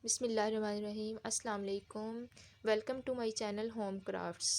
बिस्मिल्लाहिर्रहमानिर्रहीम अस्सलाम वालेकुम। Welcome to my channel home crafts.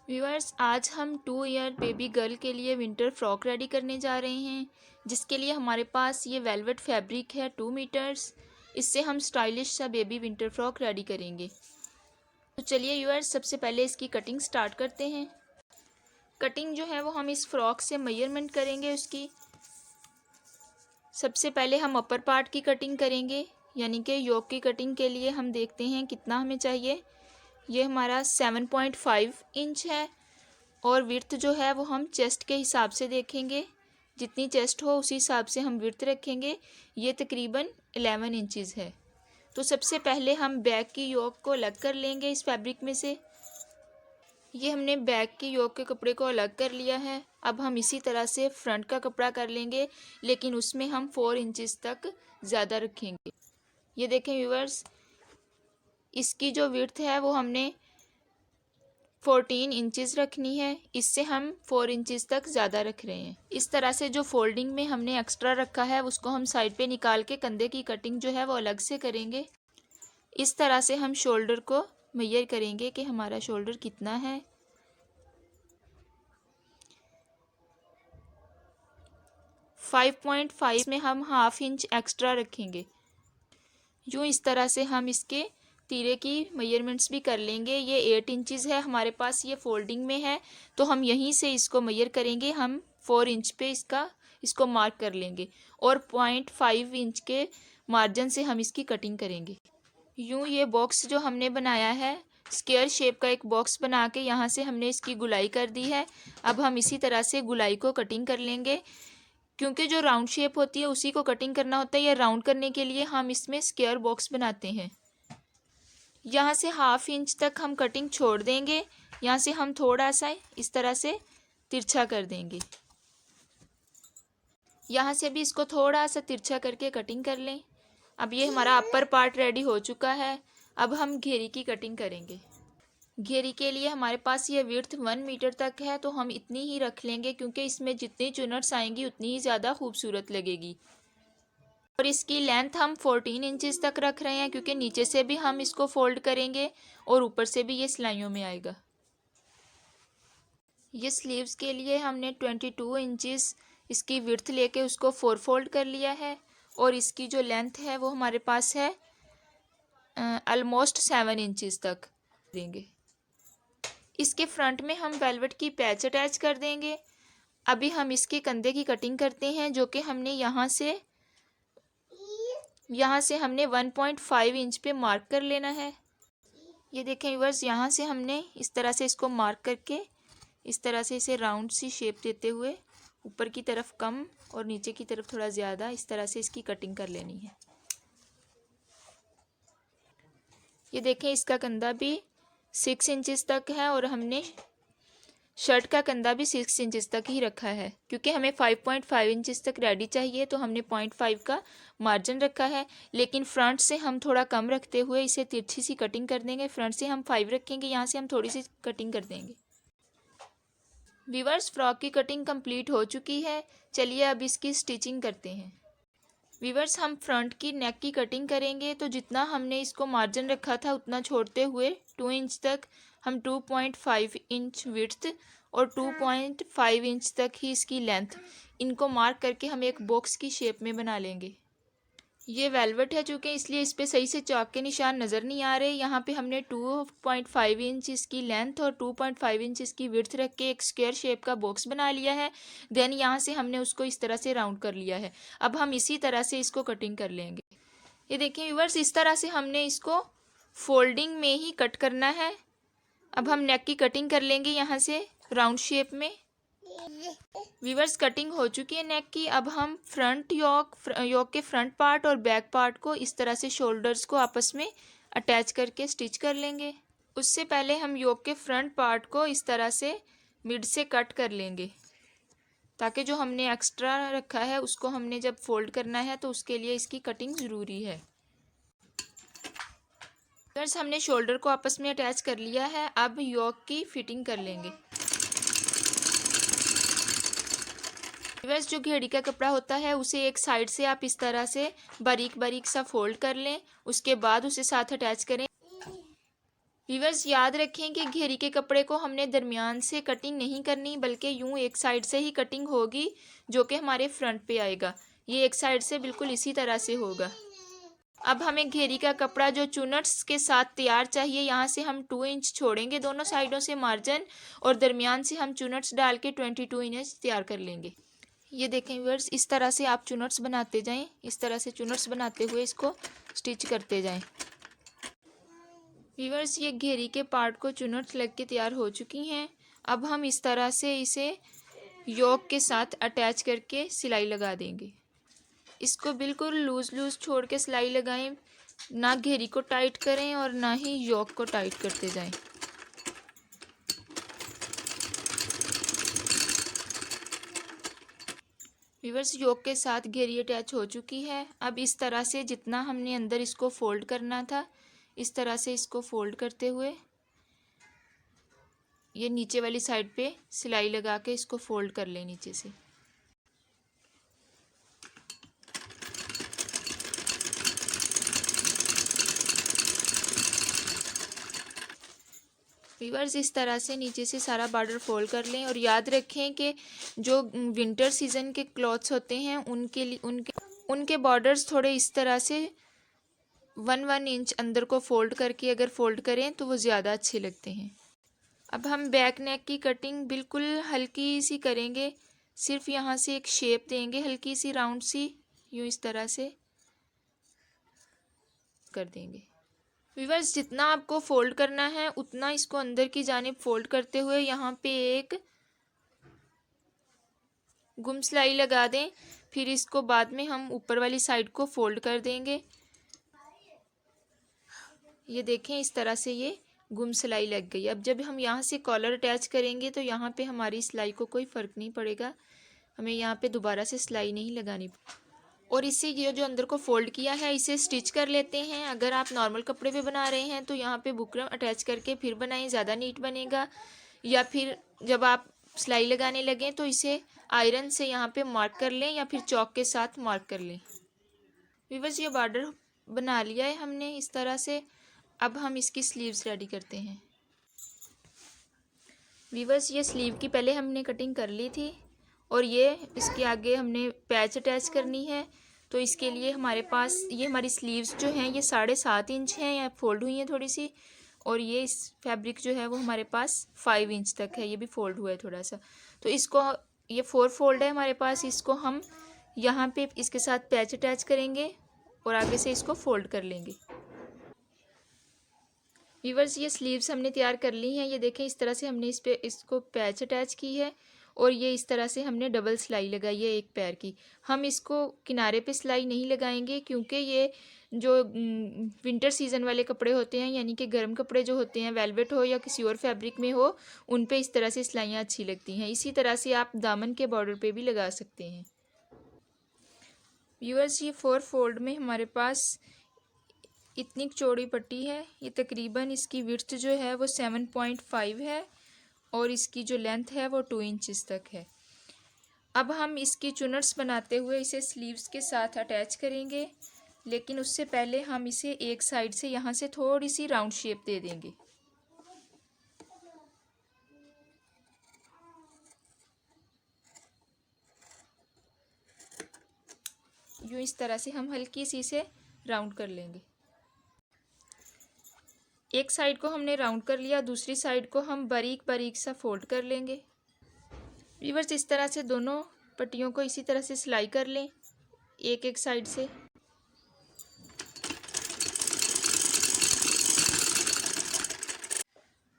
Viewers, आज हम 2 ईयर बेबी गर्ल के लिए विंटर फ्रॉक रेडी करने जा रहे हैं, जिसके लिए हमारे पास ये वेलवेट फैब्रिक है 2 मीटर्स। इससे हम स्टाइलिश सा बेबी विंटर फ्रॉक रेडी करेंगे। तो चलिए व्यूअर्स, सबसे पहले इसकी कटिंग स्टार्ट करते हैं। कटिंग जो है वो हम इस फ्रॉक से मेजरमेंट करेंगे उसकी। सबसे पहले हम अपर पार्ट की कटिंग करेंगे, यानी कि योक की कटिंग के लिए हम देखते हैं कितना हमें चाहिए। ये हमारा 7.5 इंच है और विड्थ जो है वो हम चेस्ट के हिसाब से देखेंगे। जितनी चेस्ट हो उसी हिसाब से हम विड्थ रखेंगे। ये तकरीबन 11 इंचज़ है। तो सबसे पहले हम बैक की योक को अलग कर लेंगे इस फैब्रिक में से। ये हमने बैक की योक के कपड़े को अलग कर लिया है। अब हम इसी तरह से फ्रंट का कपड़ा कर लेंगे, लेकिन उसमें हम 4 इंचज़ तक ज़्यादा रखेंगे। ये देखें व्यूअर्स, इसकी जो विड्थ है वो हमने 14 इंचज़ रखनी है। इससे हम 4 इंचज़ तक ज़्यादा रख रहे हैं। इस तरह से जो फोल्डिंग में हमने एक्स्ट्रा रखा है उसको हम साइड पे निकाल के कंधे की कटिंग जो है वो अलग से करेंगे। इस तरह से हम शोल्डर को मेजर करेंगे कि हमारा शोल्डर कितना है। 5.5 में हम हाफ इंच एक्स्ट्रा रखेंगे। यूँ इस तरह से हम इसके तीरे की मेजरमेंट्स भी कर लेंगे। ये 8 इंचज़ है हमारे पास, ये फोल्डिंग में है, तो हम यहीं से इसको मेजर करेंगे। हम 4 इंच पे इसको मार्क कर लेंगे और 0.5 इंच के मार्जिन से हम इसकी कटिंग करेंगे। यूँ ये बॉक्स जो हमने बनाया है, स्क्वायर शेप का एक बॉक्स बना के यहाँ से हमने इसकी गुलाई कर दी है। अब हम इसी तरह से गुलाई को कटिंग कर लेंगे, क्योंकि जो राउंड शेप होती है उसी को कटिंग करना होता है। या राउंड करने के लिए हम इसमें स्क्वायर बॉक्स बनाते हैं। यहाँ से हाफ इंच तक हम कटिंग छोड़ देंगे। यहाँ से हम थोड़ा सा इस तरह से तिरछा कर देंगे। यहाँ से भी इसको थोड़ा सा तिरछा करके कटिंग कर लें। अब ये हमारा अपर पार्ट रेडी हो चुका है। अब हम घेरी की कटिंग करेंगे। घेरी के लिए हमारे पास ये विड्थ 1 मीटर तक है, तो हम इतनी ही रख लेंगे, क्योंकि इसमें जितनी चुनट्स आएंगी उतनी ही ज़्यादा खूबसूरत लगेगी। और इसकी लेंथ हम 14 इंचज़ तक रख रहे हैं, क्योंकि नीचे से भी हम इसको फोल्ड करेंगे और ऊपर से भी ये सिलाइयों में आएगा। ये स्लीव्स के लिए हमने 22 इंचज़ इसकी विड्थ लेके उसको 4 फोल्ड कर लिया है। और इसकी जो लेंथ है वो हमारे पास है ऑलमोस्ट 7 इंचज़ तक देंगे। इसके फ्रंट में हम वेलवेट की पैच अटैच कर देंगे। अभी हम इसके कंधे की कटिंग करते हैं, जो कि हमने यहाँ से हमने 1.5 इंच पे मार्क कर लेना है। ये देखें व्यूअर्स, यहाँ से हमने इस तरह से इसको मार्क करके इस तरह से इसे राउंड सी शेप देते हुए ऊपर की तरफ कम और नीचे की तरफ थोड़ा ज़्यादा इस तरह से इसकी कटिंग कर लेनी है। ये देखें, इसका कंधा भी 6 इंचज़ तक है और हमने शर्ट का कंधा भी 6 इंचज़ तक ही रखा है, क्योंकि हमें 5.5 इंचज़ तक रेडी चाहिए, तो हमने 0.5 का मार्जिन रखा है। लेकिन फ्रंट से हम थोड़ा कम रखते हुए इसे तिरछी सी कटिंग कर देंगे। फ्रंट से हम 5 रखेंगे, यहाँ से हम थोड़ी सी कटिंग कर देंगे। वीवर्स, फ्रॉक की कटिंग कंप्लीट हो चुकी है। चलिए अब इसकी स्टिचिंग करते हैं। वीवर्स, हम फ्रंट की नेक की कटिंग करेंगे, तो जितना हमने इसको मार्जिन रखा था उतना छोड़ते हुए 2 इंच तक हम 2.5 इंच विड्थ और 2.5 इंच तक ही इसकी लेंथ, इनको मार्क करके हम एक बॉक्स की शेप में बना लेंगे। ये वेलवेट है चूँकि, इसलिए इस पर सही से चौक के निशान नज़र नहीं आ रहे। यहाँ पे हमने 2.5 इंच इसकी लेंथ और 2.5 इंच इसकी विड्थ रख के एक स्क्वायर शेप का बॉक्स बना लिया है। देन यहाँ से हमने उसको इस तरह से राउंड कर लिया है। अब हम इसी तरह से इसको कटिंग कर लेंगे। ये देखिए व्यूअर्स, इस तरह से हमने इसको फोल्डिंग में ही कट करना है। अब हम नेक की कटिंग कर लेंगे यहाँ से राउंड शेप में। वीवर्स, कटिंग हो चुकी है नेक की। अब हम योक के फ्रंट पार्ट और बैक पार्ट को इस तरह से शोल्डर्स को आपस में अटैच करके स्टिच कर लेंगे। उससे पहले हम योक के फ्रंट पार्ट को इस तरह से मिड से कट कर लेंगे, ताकि जो हमने एक्स्ट्रा रखा है उसको हमने जब फोल्ड करना है तो उसके लिए इसकी कटिंग ज़रूरी है। वीवर्स, हमने शोल्डर को आपस में अटैच कर लिया है। अब योक की फिटिंग कर लेंगे। व्यूअर्स, जो घेड़ी का कपड़ा होता है उसे एक साइड से आप इस तरह से बारीक बारीक सा फोल्ड कर लें, उसके बाद उसे साथ अटैच करें। व्यूअर्स, याद रखें कि घेरी के कपड़े को हमने दरमियान से कटिंग नहीं करनी, बल्कि यूं एक साइड से ही कटिंग होगी, जो कि हमारे फ्रंट पे आएगा। ये एक साइड से बिल्कुल इसी तरह से होगा। अब हमें घेरी का कपड़ा जो चुनट्स के साथ तैयार चाहिए, यहाँ से हम 2 इंच छोड़ेंगे दोनों साइडों से मार्जिन, और दरमियान से हम चुनट्स डाल के 22 इंच तैयार कर लेंगे। ये देखें व्यूअर्स, इस तरह से आप चुनट्स बनाते जाएं, इस तरह से चुनट्स बनाते हुए इसको स्टिच करते जाएं। व्यूअर्स, ये घेरी के पार्ट को चुनट्स लग के तैयार हो चुकी हैं। अब हम इस तरह से इसे योक के साथ अटैच करके सिलाई लगा देंगे। इसको बिल्कुल लूज़ लूज़ छोड़ के सिलाई लगाएं, ना घेरी को टाइट करें और ना ही योक को टाइट करते जाएं। व्यूअर्स, योक के साथ घेरी अटैच हो चुकी है। अब इस तरह से जितना हमने अंदर इसको फोल्ड करना था, इस तरह से इसको फोल्ड करते हुए ये नीचे वाली साइड पे सिलाई लगा के इसको फोल्ड कर लें नीचे से। व्यूअर्स, इस तरह से नीचे से सारा बॉर्डर फोल्ड कर लें, और याद रखें कि जो विंटर सीजन के क्लॉथ्स होते हैं उनके लिए उनके बॉर्डर्स थोड़े इस तरह से 1 इंच अंदर को फोल्ड करके अगर फोल्ड करें तो वो ज़्यादा अच्छे लगते हैं। अब हम बैक नेक की कटिंग बिल्कुल हल्की सी करेंगे, सिर्फ यहाँ से एक शेप देंगे हल्की सी राउंड सी, यूँ इस तरह से कर देंगे। व्यूअर्स, जितना आपको फोल्ड करना है उतना इसको अंदर की जानिब फोल्ड करते हुए यहाँ पे एक गुम सिलाई लगा दें, फिर इसको बाद में हम ऊपर वाली साइड को फोल्ड कर देंगे। ये देखें, इस तरह से ये गुम सिलाई लग गई। अब जब हम यहाँ से कॉलर अटैच करेंगे तो यहाँ पे हमारी सिलाई को कोई फ़र्क नहीं पड़ेगा, हमें यहाँ पे दोबारा से सिलाई नहीं लगानी। और इससे ये जो अंदर को फोल्ड किया है इसे स्टिच कर लेते हैं। अगर आप नॉर्मल कपड़े पे बना रहे हैं तो यहाँ पे बुकरम अटैच करके फिर बनाएं, ज़्यादा नीट बनेगा। या फिर जब आप सिलाई लगाने लगें तो इसे आयरन से यहाँ पे मार्क कर लें या फिर चॉक के साथ मार्क कर लें। व्यूअर्स, ये बॉर्डर बना लिया है हमने इस तरह से। अब हम इसकी स्लीव्स रेडी करते हैं। व्यूअर्स, ये स्लीव की पहले हमने कटिंग कर ली थी, और ये इसके आगे हमने पैच अटैच करनी है। तो इसके लिए हमारे पास ये हमारी स्लीव्स जो हैं ये 7.5 इंच हैं, या फोल्ड हुई हैं थोड़ी सी, और ये इस फैब्रिक जो है वो हमारे पास 5 इंच तक है, ये भी फोल्ड हुआ है थोड़ा सा। तो इसको ये 4 फोल्ड है हमारे पास, इसको हम यहाँ पे इसके साथ पैच अटैच करेंगे और आगे से इसको फोल्ड कर लेंगे। व्यूअर्स, ये स्लीव्स हमने तैयार कर ली हैं। ये देखें, इस तरह से हमने इस पे इसको पैच अटैच की है, और ये इस तरह से हमने डबल सिलाई लगाई है एक पैर की। हम इसको किनारे पे सिलाई नहीं लगाएंगे, क्योंकि ये जो विंटर सीज़न वाले कपड़े होते हैं, यानी कि गर्म कपड़े जो होते हैं, वेलवेट हो या किसी और फैब्रिक में हो, उन पे इस तरह से सिलाइयाँ अच्छी लगती हैं। इसी तरह से आप दामन के बॉर्डर पे भी लगा सकते हैं। व्यूअर्स, ये 4 फोल्ड में हमारे पास इतनी चौड़ी पट्टी है। ये तकरीबन इसकी विड्थ जो है वो 7.5 है, और इसकी जो लेंथ है वो 2 इंचज़ तक है। अब हम इसकी चुनट्स बनाते हुए इसे स्लीव्स के साथ अटैच करेंगे, लेकिन उससे पहले हम इसे एक साइड से यहाँ से थोड़ी सी राउंड शेप दे देंगे। यूँ इस तरह से हम हल्की सी इसे राउंड कर लेंगे। एक साइड को हमने राउंड कर लिया, दूसरी साइड को हम बारीक बारीक सा फोल्ड कर लेंगे। व्यूअर्स, इस तरह से दोनों पट्टियों को इसी तरह से सिलाई कर लें एक एक साइड से।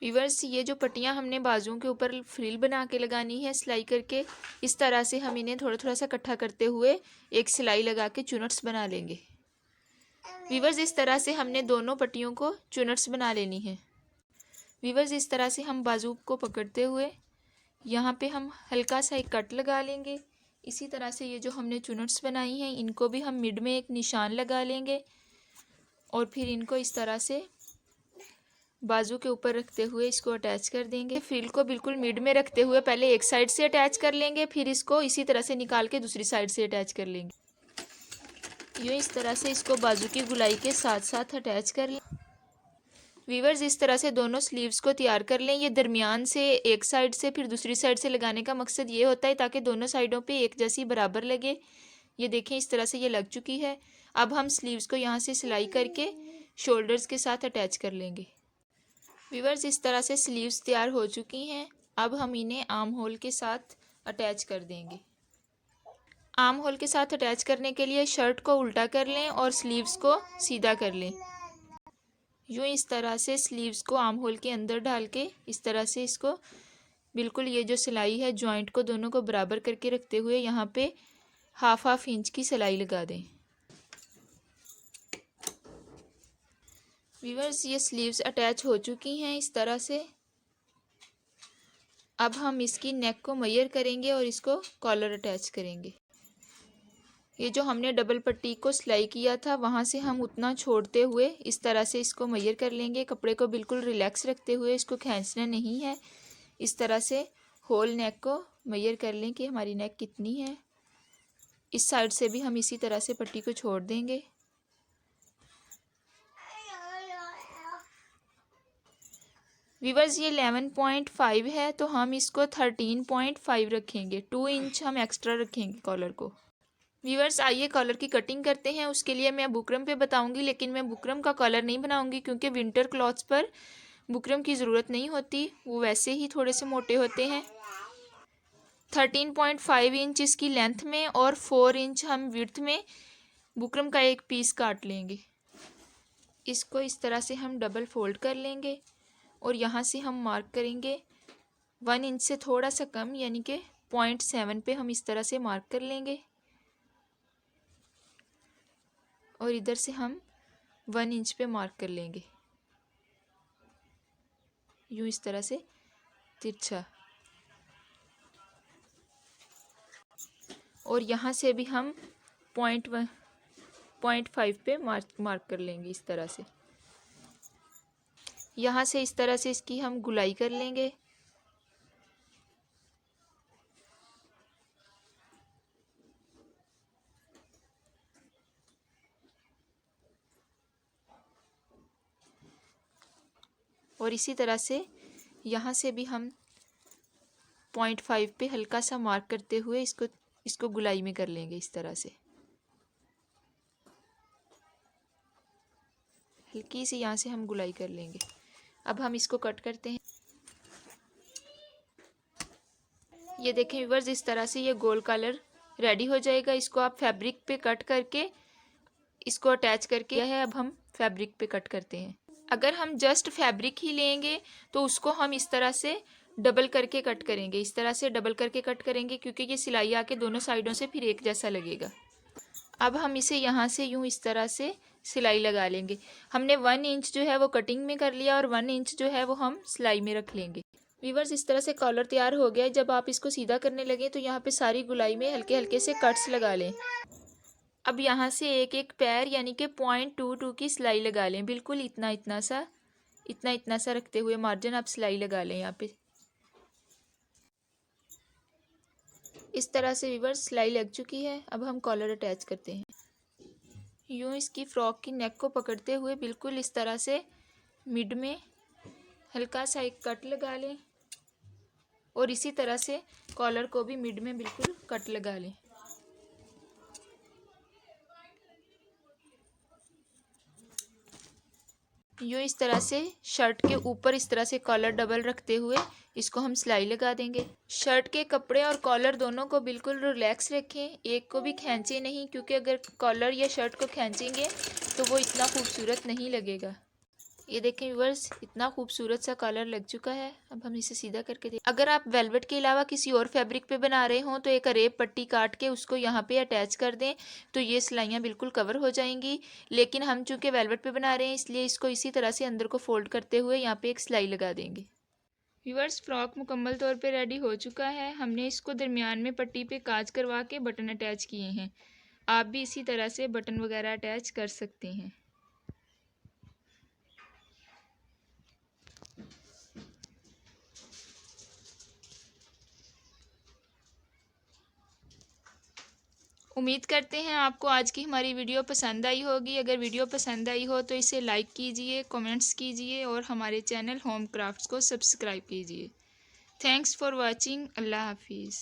व्यूअर्स, ये जो पट्टियाँ हमने बाजुओं के ऊपर फ्रिल बना के लगानी है सिलाई करके, इस तरह से हम इन्हें थोड़ा थोड़ा सा इकट्ठा करते हुए एक सिलाई लगा के चुनट्स बना लेंगे। व्यूअर्स, इस तरह से हमने दोनों पट्टियों को चुनट्स बना लेनी है। व्यूअर्स, इस तरह से हम बाजू को पकड़ते हुए यहाँ पे हम हल्का सा एक कट लगा लेंगे। इसी तरह से ये जो हमने चुनट्स बनाई हैं इनको भी हम मिड में एक निशान लगा लेंगे, और फिर इनको इस तरह से बाजू के ऊपर रखते हुए इसको अटैच कर देंगे। फ्रिल को बिल्कुल मिड में रखते हुए पहले एक साइड से अटैच कर लेंगे, फिर इसको इसी तरह से निकाल के दूसरी साइड से अटैच कर लेंगे। यूँ इस तरह से इसको बाजू की गुलाई के साथ साथ अटैच कर लें। वीवर्स, इस तरह से दोनों स्लीव्स को तैयार कर लें। ये दरमियान से एक साइड से फिर दूसरी साइड से लगाने का मकसद ये होता है ताकि दोनों साइडों पे एक जैसी बराबर लगे। ये देखें, इस तरह से ये लग चुकी है। अब हम स्लीव्स को यहाँ से सिलाई करके शोल्डर्स के साथ अटैच कर लेंगे। वीवर्स, इस तरह से स्लीव्स तैयार हो चुकी हैं। अब हम इन्हें आर्म होल के साथ अटैच कर देंगे। आर्म होल के साथ अटैच करने के लिए शर्ट को उल्टा कर लें और स्लीव्स को सीधा कर लें। यूँ इस तरह से स्लीव्स को आर्म होल के अंदर डाल के इस तरह से इसको बिल्कुल ये जो सिलाई है जॉइंट को दोनों को बराबर करके रखते हुए यहाँ पे हाफ इंच की सिलाई लगा दें। वीवर्स, ये स्लीव्स अटैच हो चुकी हैं इस तरह से। अब हम इसकी नेक को मेजर करेंगे और इसको कॉलर अटैच करेंगे। ये जो हमने डबल पट्टी को सिलाई किया था वहाँ से हम उतना छोड़ते हुए इस तरह से इसको मेजर कर लेंगे। कपड़े को बिल्कुल रिलैक्स रखते हुए, इसको खींचना नहीं है। इस तरह से होल नेक को मेजर कर लें कि हमारी नेक कितनी है। इस साइड से भी हम इसी तरह से पट्टी को छोड़ देंगे। वीवर्स, ये 11.5 है तो हम इसको 13.5 रखेंगे। 2 इंच हम एक्स्ट्रा रखेंगे कॉलर को। वीवर्स, आइए कॉलर की कटिंग करते हैं। उसके लिए मैं बुकरम पे बताऊंगी, लेकिन मैं बुकरम का कॉलर नहीं बनाऊंगी क्योंकि विंटर क्लॉथ्स पर बुकरम की ज़रूरत नहीं होती, वो वैसे ही थोड़े से मोटे होते हैं। 13.5 इंच इसकी लेंथ में और 4 इंच हम विड्थ में बुकरम का एक पीस काट लेंगे। इसको इस तरह से हम डबल फोल्ड कर लेंगे और यहाँ से हम मार्क करेंगे 1 इंच से थोड़ा सा कम, यानी कि 0.7 पे हम इस तरह से मार्क कर लेंगे और इधर से हम 1 इंच पे मार्क कर लेंगे, यूँ इस तरह से तिरछा। और यहाँ से भी हम 0.5 पे मार्क कर लेंगे इस तरह से। यहाँ से इस तरह से इसकी हम गुलाई कर लेंगे। और इसी तरह से यहाँ से भी हम 0.5 पे हल्का सा मार्क करते हुए इसको गुलाई में कर लेंगे इस तरह से। हल्की सी यहाँ से हम गुलाई कर लेंगे। अब हम इसको कट करते हैं। ये देखें व्यूअर्स, इस तरह से ये गोल कलर रेडी हो जाएगा। इसको आप फैब्रिक पे कट करके इसको अटैच करके है। अब हम फैब्रिक पे कट करते हैं। अगर हम जस्ट फैब्रिक ही लेंगे तो उसको हम इस तरह से डबल करके कट करेंगे। इस तरह से डबल करके कट करेंगे क्योंकि ये सिलाई आके दोनों साइडों से फिर एक जैसा लगेगा। अब हम इसे यहाँ से यूँ इस तरह से सिलाई लगा लेंगे। हमने 1 इंच जो है वो कटिंग में कर लिया और 1 इंच जो है वो हम सिलाई में रख लेंगे। वीवर्स, इस तरह से कॉलर तैयार हो गया है। जब आप इसको सीधा करने लगे तो यहाँ पे सारी गुलाई में हल्के हल्के से कट्स लगा लें। अब यहाँ से एक एक पैर यानी कि 0.22 की सिलाई लगा लें। बिल्कुल इतना इतना सा रखते हुए मार्जिन आप सिलाई लगा लें यहाँ पे। इस तरह से वीवर्स सिलाई लग चुकी है। अब हम कॉलर अटैच करते हैं। यूँ इसकी फ्रॉक की नेक को पकड़ते हुए बिल्कुल इस तरह से मिड में हल्का सा एक कट लगा लें और इसी तरह से कॉलर को भी मिड में बिल्कुल कट लगा लें। यूँ इस तरह से शर्ट के ऊपर इस तरह से कॉलर डबल रखते हुए इसको हम सिलाई लगा देंगे। शर्ट के कपड़े और कॉलर दोनों को बिल्कुल रिलैक्स रखें, एक को भी खींचे नहीं, क्योंकि अगर कॉलर या शर्ट को खींचेंगे तो वो इतना खूबसूरत नहीं लगेगा। ये देखें व्यूअर्स, इतना खूबसूरत सा कॉलर लग चुका है। अब हम इसे सीधा करके देखें। अगर आप वेलवेट के अलावा किसी और फैब्रिक पे बना रहे हों तो एक अरेब पट्टी काट के उसको यहाँ पे अटैच कर दें तो ये सिलाइयाँ बिल्कुल कवर हो जाएंगी। लेकिन हम चूँकि वेलवेट पे बना रहे हैं इसलिए इसको इसी तरह से अंदर को फोल्ड करते हुए यहाँ पे एक सिलाई लगा देंगे। व्यूअर्स, फ्रॉक मुकम्मल तौर पे रेडी हो चुका है। हमने इसको दरमियान में पट्टी पे काज करवा के बटन अटैच किए हैं। आप भी इसी तरह से बटन वगैरह अटैच कर सकते हैं। उम्मीद करते हैं आपको आज की हमारी वीडियो पसंद आई होगी। अगर वीडियो पसंद आई हो तो इसे लाइक कीजिए, कमेंट्स कीजिए और हमारे चैनल होम क्राफ्ट्स को सब्सक्राइब कीजिए। Thanks for watching. अल्लाह हाफिज़।